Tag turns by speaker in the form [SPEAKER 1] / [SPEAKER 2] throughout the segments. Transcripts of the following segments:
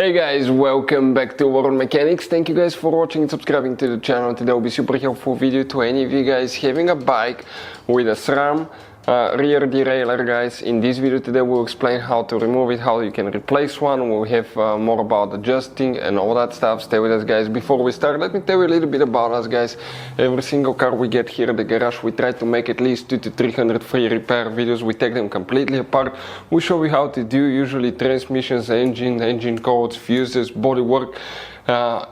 [SPEAKER 1] Hey guys, welcome back to World Mechanics. Thank you guys for watching and subscribing to the channel. Today will be super helpful video to any of you guys having a bike with a SRAM rear derailleur, guys. In this video today we'll explain how to remove it, how you can replace one. We'll have more about adjusting and all that stuff. Stay with us, guys. Before we start, let me tell you a little bit about us, guys. Every single car we get here at the garage, we try to make at least 200 to 300 free repair videos. We take them completely apart. We show you how to do usually transmissions, engine codes, fuses, bodywork.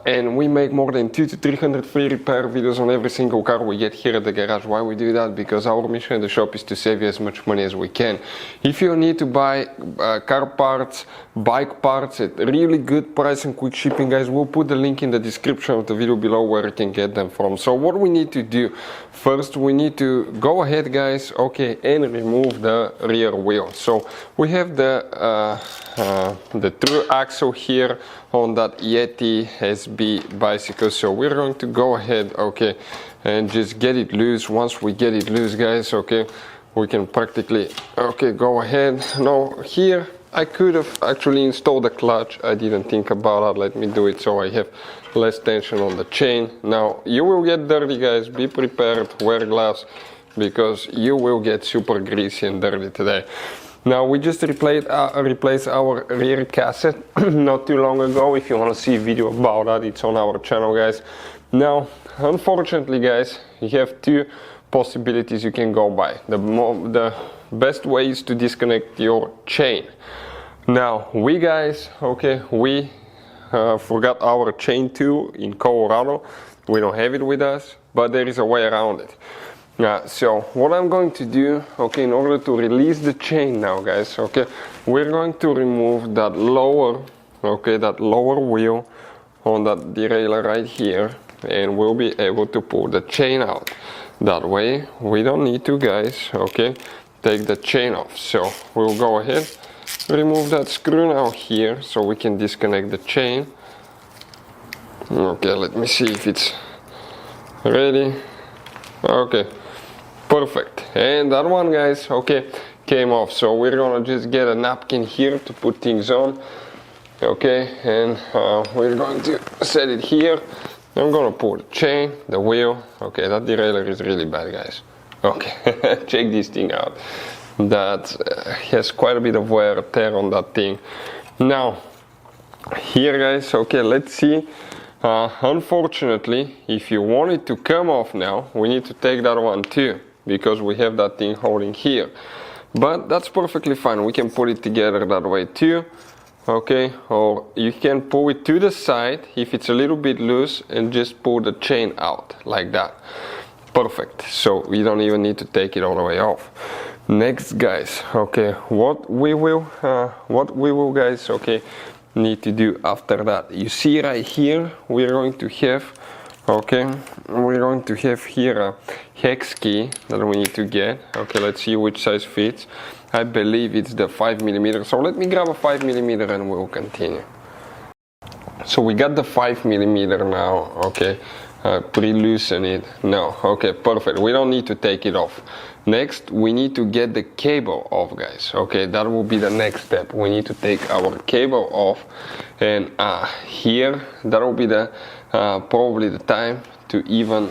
[SPEAKER 1] And we make more than 200 to 300 free repair videos on every single car we get here at the garage. Why we do that? Because our mission at the shop is to save you as much money as we can. If you need to buy car parts, bike parts at really good price and quick shipping, guys, we'll put the link in the description of the video below where you can get them from. So what we need to do, first we need to go ahead, guys, okay, and remove the rear wheel. So we have the true axle here on that Yeti SB bicycle. So we're going to go ahead, okay, and just get it loose. Once we get it loose, guys, okay, we can practically, okay, go ahead. Now here I could have actually installed the clutch. I didn't think about that. Let me do it so I have less tension on the chain. Now you will get dirty, guys. Be prepared, wear gloves, because you will get super greasy and dirty today. Now we just replaced our rear cassette not too long ago. If you want to see a video about that, it's on our channel, guys. Now unfortunately, guys, you have two possibilities you can go by. The best way is to disconnect your chain. Now we guys, okay, we forgot our chain tool in Colorado. We don't have it with us, but there is a way around it. So what I'm going to do, okay, in order to release the chain now, guys, okay, we're going to remove that lower, okay, that lower wheel on that derailleur right here, and we'll be able to pull the chain out. That way we don't need to, guys, okay, take the chain off. So we'll go ahead, remove that screw now here so we can disconnect the chain. Okay, let me see if it's ready. Okay, perfect. And that one, guys, okay, came off. So we're gonna just get a napkin here to put things on, okay, and we're going to set it here. I'm gonna pull the chain, the wheel. Okay, that derailleur is really bad, guys. Okay, check this thing out. That has quite a bit of wear and tear on that thing. Now here, guys, okay, let's see. Unfortunately, if you want it to come off now, we need to take that one too, because we have that thing holding here. But that's perfectly fine. We can put it together that way too, okay, or you can pull it to the side if it's a little bit loose and just pull the chain out like that. Perfect. So we don't even need to take it all the way off. Next, guys, okay, what we will guys, okay, need to do after that, you see right here, we're going to have, okay, we're going to have here a hex key that we need to get. Okay, let's see which size fits. I believe it's the 5mm, so let me grab a 5mm and we'll continue. So we got the 5mm now, okay, pre-loosen it now. Okay, perfect. We don't need to take it off. Next, we need to get the cable off, guys. Okay, that will be the next step. We need to take our cable off, and here that will be the probably the time to even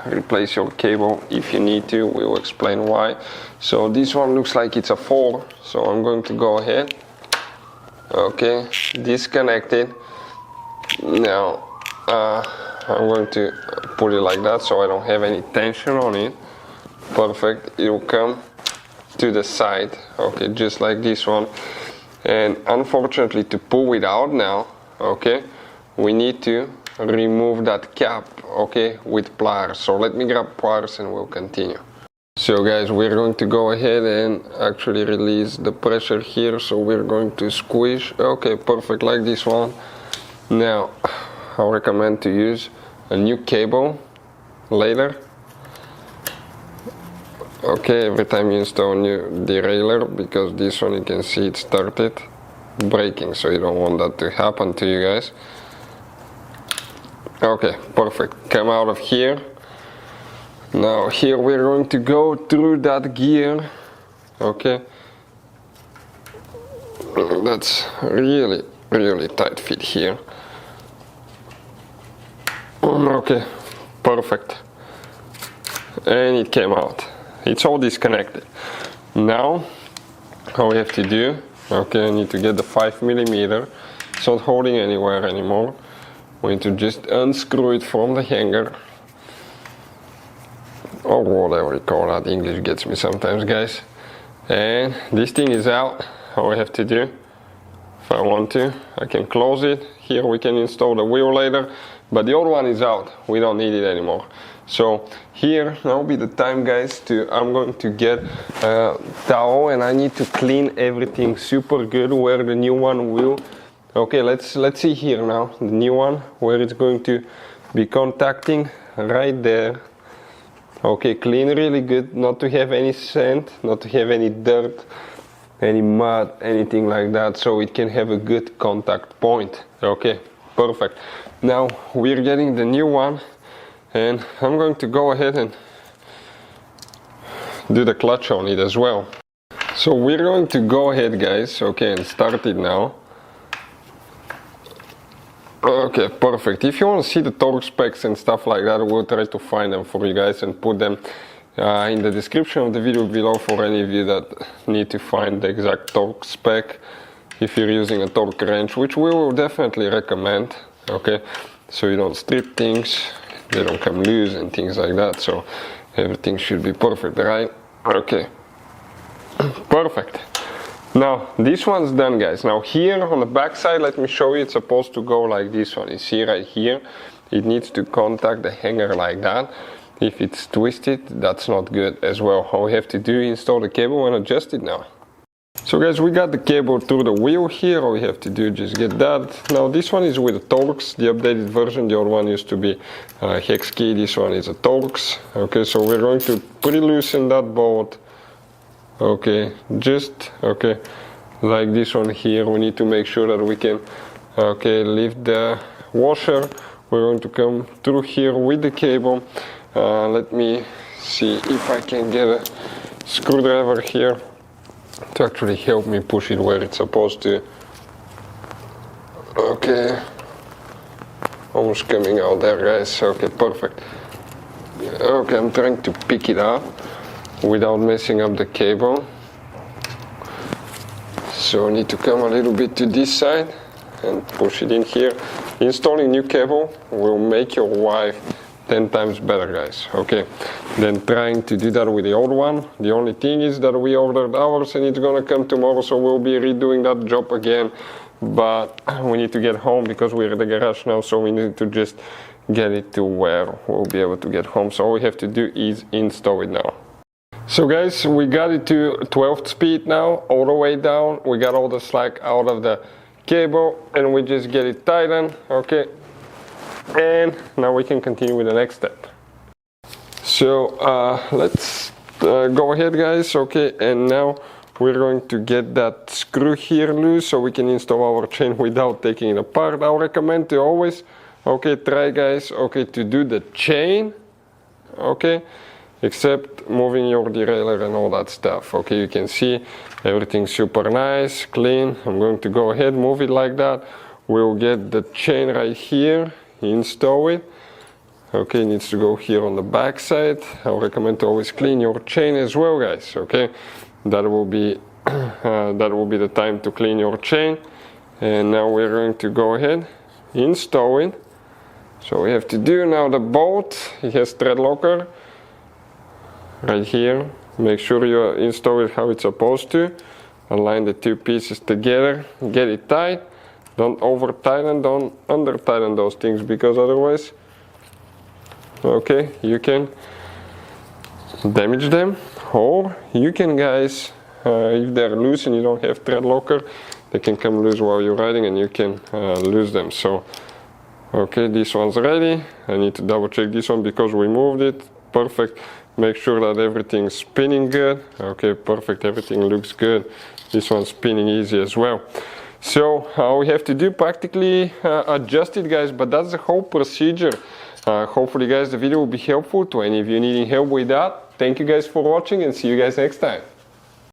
[SPEAKER 1] replace your cable if you need to. We will explain why. So this one looks like it's a 4, so I'm going to go ahead, okay, disconnect it. Now I'm going to put it like that so I don't have any tension on it. Perfect. It will come to the side, okay, just like this one. And unfortunately, to pull it out now, okay, we need to remove that cap, okay, with pliers. So let me grab pliers and we'll continue. So guys, we're going to go ahead and actually release the pressure here. So we're going to squish, okay, perfect, like this one. Now I recommend to use a new cable later. Okay, every time you install a new derailleur, because this one you can see it started breaking, so you don't want that to happen to you guys. Okay, perfect. Come out of here. Now here we're going to go through that gear, okay. That's really really tight fit here. Okay, perfect. And it came out. It's all disconnected. Now, all we have to do, okay, I need to get the 5mm. It's not holding anywhere anymore. We need to just unscrew it from the hanger. Or whatever you call that. English gets me sometimes, guys. And this thing is out. All I have to do, if I want to, I can close it. Here we can install the wheel later, but the old one is out. We don't need it anymore. So here now will be the time, guys, I'm going to get a towel and I need to clean everything super good where the new one will. Okay, let's see here now, the new one, where it's going to be contacting right there. Okay, clean really good, not to have any sand, not to have any dirt, any mud, anything like that, so it can have a good contact point. Okay, perfect. Now we're getting the new one, and I'm going to go ahead and do the clutch on it as well. So we're going to go ahead, guys, okay, and start it now. Okay, perfect. If you want to see the torque specs and stuff like that, we'll try to find them for you guys and put them in the description of the video below for any of you that need to find the exact torque spec if you're using a torque wrench, which we will definitely recommend. Okay, so you don't strip things, they don't come loose and things like that, so everything should be perfect, right? Okay, perfect. Now this one's done, guys. Now here on the back side, let me show you, it's supposed to go like this one. You see right here, it needs to contact the hanger like that. If it's twisted, that's not good as well. All we have to do is install the cable and adjust it now. So guys, we got the cable through the wheel here. All we have to do is just get that. Now this one is with the Torx, the updated version. The old one used to be hex key. This one is a Torx. Okay, so we're going to pre-loosen that bolt. Okay, just okay, like this one here. We need to make sure that we can lift the washer. We're going to come through here with the cable. Let me see if I can get a screwdriver here to actually help me push it where it's supposed to. Okay, almost coming out there, guys. Okay, perfect. Okay, I'm trying to pick it up without messing up the cable. So I need to come a little bit to this side and push it in here. Installing new cable will make your wife 10 times better, guys, okay, than trying to do that with the old one. The only thing is that we ordered ours and it's gonna come tomorrow, so we'll be redoing that job again, but we need to get home because we're in the garage now, so we need to just get it to where we'll be able to get home. So all we have to do is install it now. So guys, we got it to 12th speed now, all the way down. We got all the slack out of the cable and we just get it tightened, okay, and now we can continue with the next step. So let's go ahead, guys, okay, and now we're going to get that screw here loose so we can install our chain without taking it apart. I recommend to always, okay, try, guys, okay, to do the chain, okay, except moving your derailleur and all that stuff. Okay, you can see everything super nice, clean. I'm going to go ahead, move it like that. We'll get the chain right here, install it. Okay, it needs to go here on the back side. I recommend to always clean your chain as well, guys. Okay, that will be the time to clean your chain. And now we're going to go ahead, install it. So we have to do now the bolt. It has thread locker right here. Make sure you install it how it's supposed to. Align the two pieces together, get it tight. Don't over tighten, don't under tighten those things, because otherwise, okay, you can damage them. Or you can, guys, if they're loose and you don't have thread locker, they can come loose while you're riding and you can lose them. So okay, this one's ready. I need to double check this one because we moved it. Perfect. Make sure that everything's spinning good. Okay, perfect, everything looks good. This one's spinning easy as well. So we have to do practically adjust it, guys, but that's the whole procedure. Hopefully, guys, the video will be helpful to any of you needing help with that. Thank you guys for watching and see you guys next time.